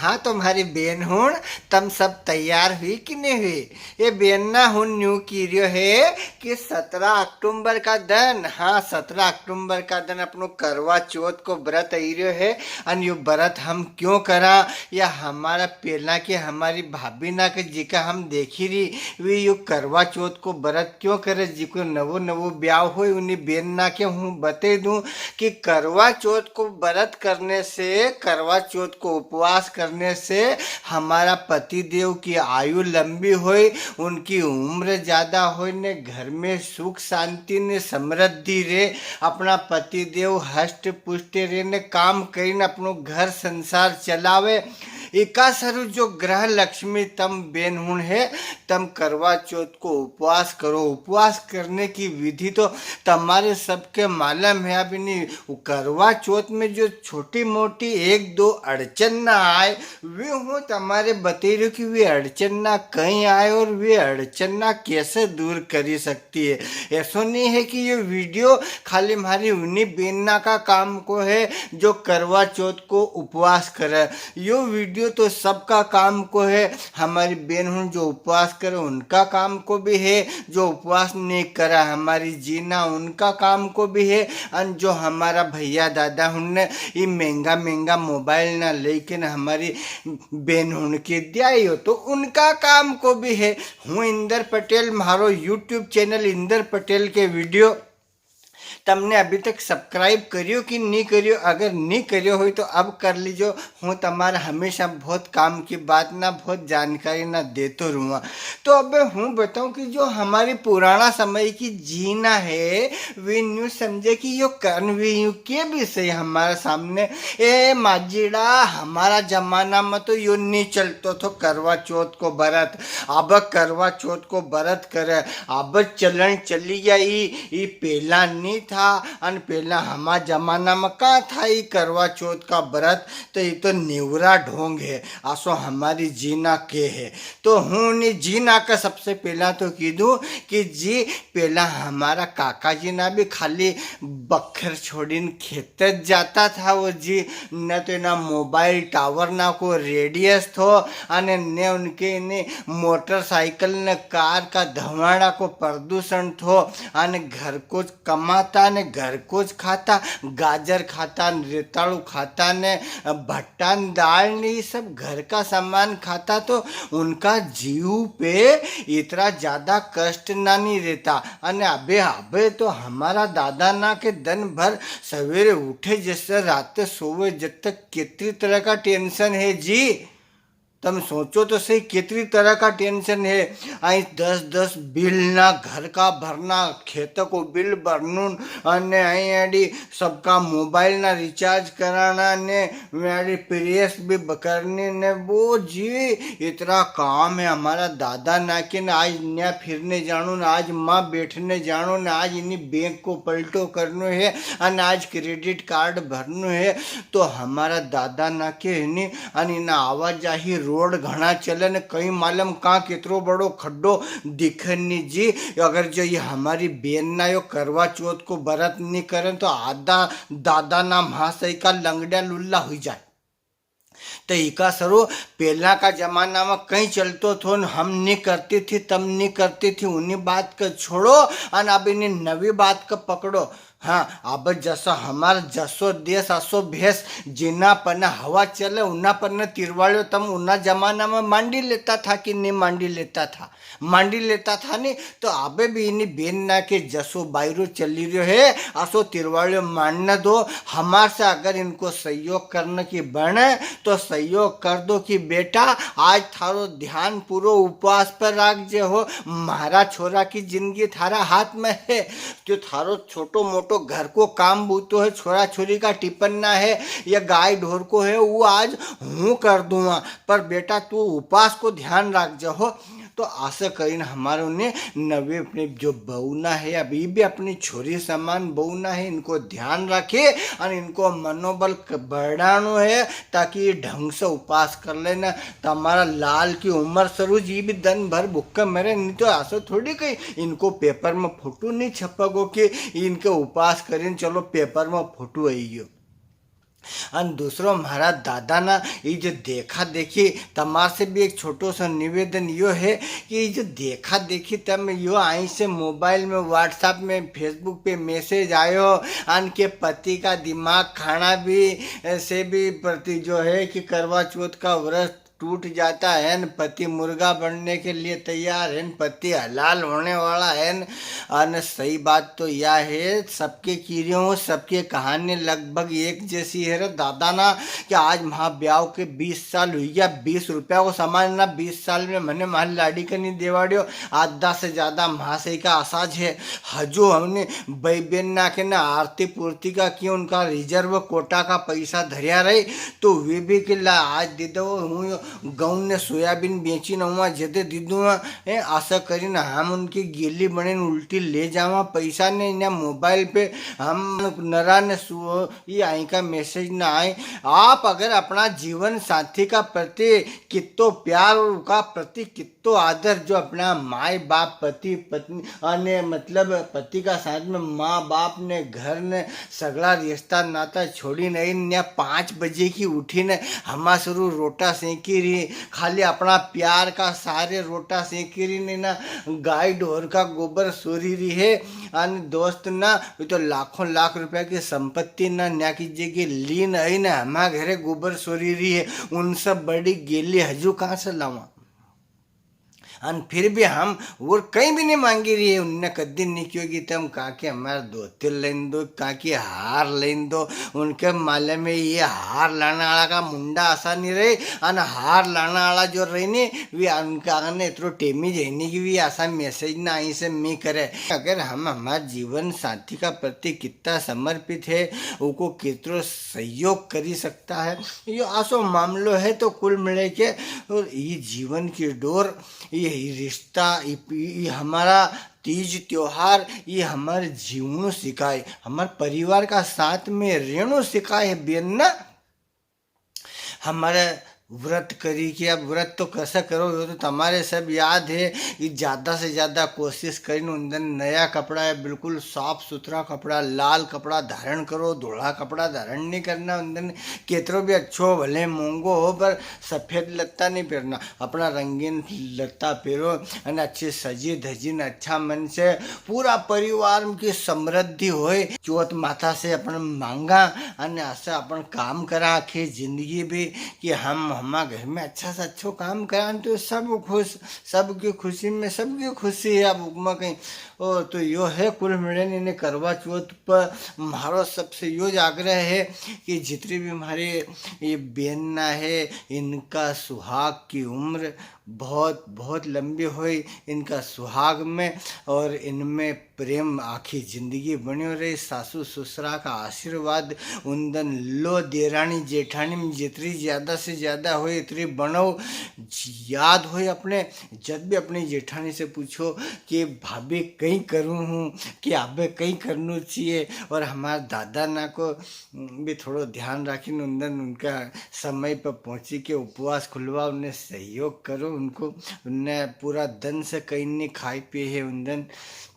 हाँ तुम्हारी बेन हूँ तम सब तैयार हुई कि नहीं हुई। ये बेनना हूँ न्यू कीरियो है कि 17 अक्टूबर का दिन, हाँ 17 अक्टूबर का दिन अपनो करवा चौथ को व्रत आइरियो है। और यो व्रत हम क्यों करा या हमारा पहला के हमारी भाभी ना के जी का हम देखी रही वे यो करवा चौथ को व्रत क्यों करे। जी को नवो नवो ब्याह हो उन्हें बेन ना के हूँ बता दूँ कि करवा चौथ को व्रत करने से, करवा चौथ को उपवास करने से हमारा पति देव की आयु लंबी होए, उनकी उम्र ज़्यादा हो ने घर में सुख शांति ने समृद्धि रे, अपना पति देव हष्ट पुष्ट रे ने काम करीने अपनो घर संसार चलावे। एका सरू जो ग्रह लक्ष्मी तम बेनहुण है तम करवा चौथ को उपवास करो। उपवास करने की विधि तो तुम्हारे सबके मालूम है। अभी नहीं करवा चौथ में जो छोटी मोटी एक दो अड़चन ना आए वे हूँ तुम्हारे बते रही कि वे अड़चन ना कहीं आए और वे अड़चन ना कैसे दूर करी सकती है। ऐसा नहीं है कि ये वीडियो खाली हमारी उन्हीं बेनना का काम को है जो करवा चौथ को उपवास करे। यो वीडियो तो सबका काम को है। हमारी बहन हूँ जो उपवास करे उनका काम को भी है, जो उपवास नहीं करा हमारी जीना उनका काम को भी है। और जो हमारा भैया दादा हुन ये महंगा महंगा मोबाइल ना लेकिन हमारी बहन हुन के दिया हो तो उनका काम को भी है। हूँ इंदर पटेल, मारो यूट्यूब चैनल इंदर पटेल के वीडियो तमने अभी तक सब्सक्राइब करियो कि नहीं करियो। अगर नहीं करियो हो तो अब कर लीजिए। हूँ तुम्हारा हमेशा बहुत काम की बात ना बहुत जानकारी ना देते रहूँगा। तो अब हूँ बताऊँ कि जो हमारी पुराना समय की जीना है वे न्यू समझे कि यो कर्ण वी के विषय हमारे सामने ए माजीड़ा हमारा जमाना में तो यो नहीं चलतो तो करवा चौथ को व्रत। अब करवा चौथ को व्रत करे अब चलन चली गई। ये पहला नहीं था और पहला हमारा जमाना में कहाँ था ये करवा चौथ का व्रत। तो ये तो नेवरा ढोंग है। आसो हमारी जीना के है तो हूँ नहीं जीना का सबसे पहला तो कीधू कि जी पहला हमारा काका जी ना भी खाली बखर छोड़ीन खेत जाता था वो जी। न तो ना मोबाइल टावर ना को रेडियस थो अने ने उनके ने मोटरसाइकिल ने कार का धुआं को प्रदूषण थो। अने घर को कमाता ने घर को खाता, गाजर खाता, रेताड़ू खाता ने भट्टा दाल ने ये सब घर का सामान खाता तो उनका जीव पे इतना ज़्यादा कष्ट ना नहीं रहता। अने अबे अबे तो हमारा दादा ना के दिन भर सवेरे उठे जैसे रात सोवे जब तक कितनी तरह का टेंशन है जी। तुम सोचो तो सही कितनी तरह का टेंशन है। आई 10-10 बिल ना घर का भरना, खेत को बिल भरनून अने आई एडी सबका मोबाइल ना रिचार्ज कराना ने मेरी प्रेस भी करनी ने वो जी इतना काम है हमारा दादा ना कि न आज न्या फिरने जानो न आज माँ बैठने जानो न आज इन्हीं बैंक को पलटो करनो है अन आज क्रेडिट कार्ड भरनो है। तो हमारा दादा ना के इन्हीं अन इना आवाजाही रोड घना चले ने कई मालूम कहाँ कितरो बड़ो खड्डो दिखे नहीं जी। अगर जो ये हमारी बेन ना यो करवा चौथ को व्रत नहीं करें तो आधा दादा ना महाशय का लंगड़ा लुल्ला हो जाए। तो इका सरो पहला का जमाना में कहीं चलतो थो हम नहीं करती थी तम नहीं करती थी उन्हीं बात का छोड़ो और अब इन्हें नवी बात का पकड़ो। हाँ अब जसो हमारा जसो देश असो भेस जिना पन्ना हवा चले उन्ना पन्ना तिरवाड़ो तम उन्ना जमाना में मांडी लेता था कि नहीं मांडी लेता था, मांडी लेता था नहीं। तो अबे भी इन्हीं बेन ना के जसो बायरो चली रही है असो तिरवाड़ो मानना दो। हमार से अगर इनको सहयोग करने की बने तो सहयोग कर दो कि बेटा आज थारो ध्यान पूरो उपवास पर रख जे हो। मारा छोरा की जिंदगी थारा हाथ में है। जो थारो छोटो मोटो घर को काम बूतो है, छोरा छोरी का टिपन ना है या गाय ढोर को है वो आज हूँ कर दूंगा पर बेटा तू उपवास को ध्यान रख जा हो। तो आशा करीन हमारों ने नवे अपने जो बहूना है अभी भी अपनी छोरी समान बहूना है इनको ध्यान रखे और इनको मनोबल बढ़ानो है ताकि ढंग से उपास कर लेना। तो हमारा लाल की उम्र सरू जी भी दिन भर भुक्का मरे नहीं तो आशा थोड़ी कहीं इनको पेपर में फोटो नहीं छपगो कि इनके उपास करें चलो पेपर में फोटो आई। और दूसरो हमारा दादा ना ये जो देखा देखी तमार से भी एक छोटो सा निवेदन यो है कि ये जो देखा देखी तब यो आई से मोबाइल में व्हाट्सएप में फेसबुक पे मैसेज आयो अन के पति का दिमाग खाना भी से भी प्रति जो है कि करवा चौथ का व्रत टूट जाता है न, पति मुर्गा बनने के लिए तैयार है न, पति हलाल होने वाला है न। और सही बात तो यह है सबके कीड़ियों सबके कहानी लगभग एक जैसी है रे दादा ना कि आज महाब्याव के 20 साल हुई गया 20 रुपया को सामान ना 20 साल में मैंने माल लाड़ी का नहीं देवाड़ियो आधा से ज़्यादा महाशय का आसाज है हजू हमने बेन ना के ना आरती पूर्ति का क्यों उनका रिजर्व कोटा का पैसा धरिया रही तो वे भी कि ला आज दे दो हूँ गऊ ने सोयाबीन बेची न हुआ जदे दीदू आशा करी ना हम उनकी गेली बने उल्टी ले जावा पैसा ने ना मोबाइल पे हम नरा ने ये आई का मैसेज ना आए। आप अगर अपना जीवन साथी का प्रति कितो प्यार और उनका प्रति कितो आदर जो अपना माए बाप पति पत्नी ने मतलब पति का साथ में माँ बाप ने घर ने सगड़ा रिश्ता नाता छोड़ी नहीं न 5 बजे की उठी ने हमा शुरू रोटा सेंकी रही खाली अपना प्यार का सारे रोटा सेंकी रही ने ना गाय ढोर का गोबर सोरी रही है अन दोस्त ना तो लाखों लाख रुपया की संपत्ति ना न्या की जगह ली नहीं ना हमारे घरे गोबर सोरी रही है उन सब बड़ी गेली हजू कहाँ से लावा और फिर भी हम वो कहीं भी नहीं मांगी रही है उनने कदी नहीं क्यों कि तुम कहा कि हमारे धोती लेन दो कहा कि हार लेन दो उनके माले में ये हार लाने वाला का मुंडा आसा नहीं रहे और हार लाने वाला जो रही नहीं वे उनका आने इतरो टेमी रहने की भी आसा मैसेज ना आई से मैं करे अगर हम हमारे जीवन साथी का प्रति कितना समर्पित है उनको कितरो सहयोग करी सकता है ये आसो मामलो है तो कुल मिले के और ये जीवन की डोर ये रिश्ता ये हमारा तीज त्योहार ये हमारे जीवनों सिखाए हमारे परिवार का साथ में रहना सिखाए बेन ना हमारे व्रत करी कि अब व्रत तो कैसा करो ये तो तुम्हारे सब याद है कि ज़्यादा से ज़्यादा कोशिश करें उन दिन नया कपड़ा है बिल्कुल साफ सुथरा कपड़ा लाल कपड़ा धारण करो धोला कपड़ा धारण नहीं करना उन दिन केतरो भी अच्छो भले महंगो हो पर सफ़ेद लत्ता नहीं पहनना अपना रंगीन लत्ता पहनो और अच्छे सजी धजी अच्छा मन से पूरा परिवार की समृद्धि होए चौथ माता से अपन मांगा और ऐसा अपन काम करा आखिर जिंदगी भी कि हम हमारे घर में अच्छा से अच्छा काम करान तो सब खुश सबकी खुशी में सबकी खुशी है अब उपमा कहीं ओ तो यो है कुल मिले ने करवा चौथ पर हमारा सबसे यो आग्रह है कि जितनी भी हमारे ये बेनना है इनका सुहाग की उम्र बहुत बहुत लंबी हुई इनका सुहाग में और इनमें प्रेम आखी जिंदगी बनी हो रही सासू ससुरा का आशीर्वाद उन लो देरानी जेठानी में जितनी ज़्यादा से ज़्यादा हो इतनी बनो याद हो अपने जब भी अपनी जेठानी से पूछो कि भाभी कहीं करूँ हूँ कि आबे कहीं करना चाहिए और हमारे दादा ना को भी थोड़ा ध्यान रखें उन उनका समय पर पहुँची के उपवास खुलवा उन्हें सहयोग करो उनको उनने पूरा दिन से कहीं नहीं खाई पिए है उन दिन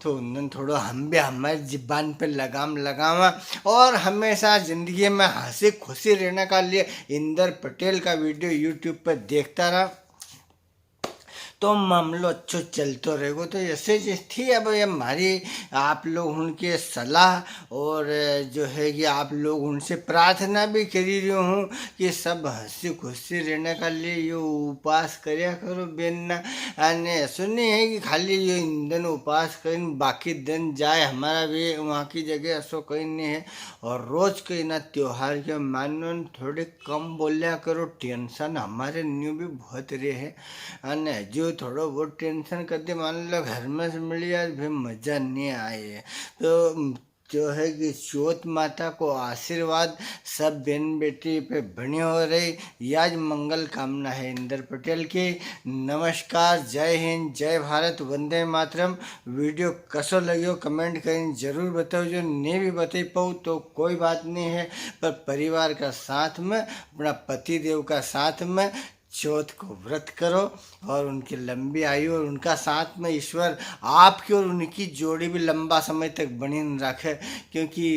तो उन थोड़ा हम भी हमारी ज़बान पे लगाम लगावा और हमेशा ज़िंदगी में हंसी खुशी रहने का लिए इंदर पटेल का वीडियो यूट्यूब पर देखता रहा तो मामलो अच्छो चलते रहेगा तो ऐसे थी अब ये हमारी आप लोग उनके सलाह और जो है कि आप लोग उनसे प्रार्थना भी करी रही हूँ कि सब हंसी खुशी रहने का लिए ये उपवास करया करो बेनना ने ऐसा नहीं है कि खाली ये दिन उपवास करें बाकी दिन जाए हमारा भी वहाँ की जगह ऐसा कहीं नहीं है और रोज़ कहीं ना त्यौहार के मानो थोड़े कम बोलिया करो टेंशन हमारे न्यू भी बहुत रहे हैं जो थोड़ा बहुत टेंशन करते मान लो घर में से मिली यार भाई मज़ा नहीं आए तो जो है कि चौथ माता को आशीर्वाद सब बहन बेटी पे बनी हो रही आज मंगल कामना है इंदर पटेल की। नमस्कार, जय हिंद, जय भारत, वंदे मातरम। वीडियो कसो लगे कमेंट करें जरूर बताओ जो नहीं भी बता पाऊँ तो कोई बात नहीं है पर परिवार का साथ में अपना पति देव का साथ में चौथ को व्रत करो और उनकी लंबी आयु और उनका साथ में ईश्वर आपकी और उनकी जोड़ी भी लंबा समय तक बनी रखे क्योंकि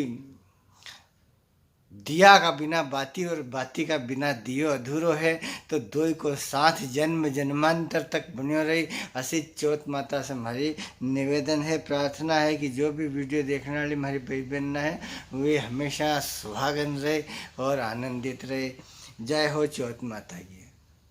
दिया का बिना बाती और बाती का बिना दियो अधूरो है। तो दोई को साथ जन्म जन्मांतर तक बनियो रही। असी चौथ माता से हमारी निवेदन है, प्रार्थना है कि जो भी वीडियो देखने वाली हमारी भाई बहन है वे हमेशा सुहागन रहे और आनंदित रहे। जय हो चौथ माता की।